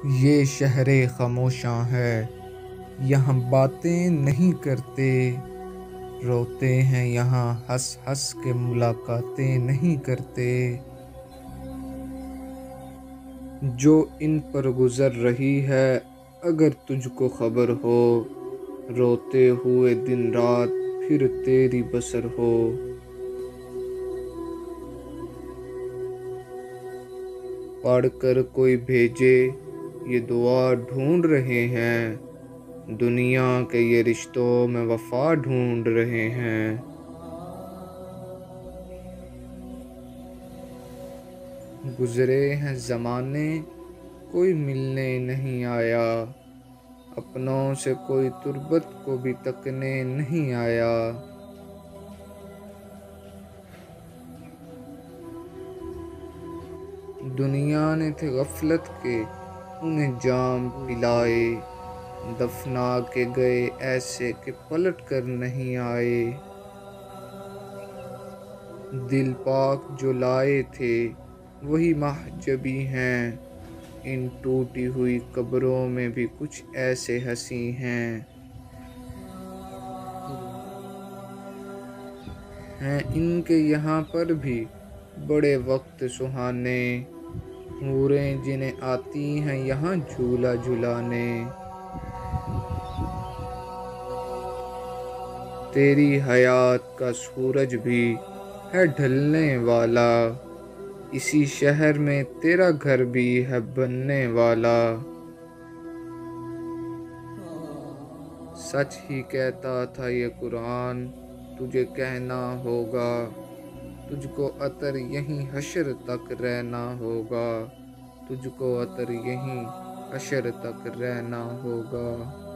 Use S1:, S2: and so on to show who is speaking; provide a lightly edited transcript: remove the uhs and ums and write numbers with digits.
S1: یہ شہر خاموشاں ہے، یہاں باتیں نہیں کرتے، روتے ہیں یہاں ہنس ہنس کے ملاقاتیں نہیں کرتے۔ جو ان پر گزر رہی ہے اگر تجھ کو خبر ہو، روتے ہوئے دن رات پھر تیری بسر ہو۔ پڑھ کر کوئی بھیجے یہ دعا ڈھونڈ رہے ہیں، دنیا کے یہ رشتوں میں وفا ڈھونڈ رہے ہیں۔ گزرے ہیں زمانے کوئی ملنے نہیں آیا، اپنوں سے کوئی تربت کو بھی تکنے نہیں آیا۔ دنیا نے تھے غفلت کے انہیں جام پلائے، دفنا کے گئے ایسے کہ پلٹ کر نہیں آئے۔ دل پاک جو لائے تھے وہی محجبی ہیں، ان ٹوٹی ہوئی قبروں میں بھی کچھ ایسے ہنسی ہیں۔ ہیں ان کے یہاں پر بھی بڑے وقت سہانے، حوریں جنہیں آتی ہیں یہاں جھولا جھلانے۔ تیری حیات کا سورج بھی ہے ڈھلنے والا، اسی شہر میں تیرا گھر بھی ہے بننے والا۔ سچ ہی کہتا تھا یہ قرآن تجھے کہنا ہوگا، تجھ کو عطر یہیں حشر تک رہنا ہوگا، تجھ کو عطر یہیں حشر تک رہنا ہوگا۔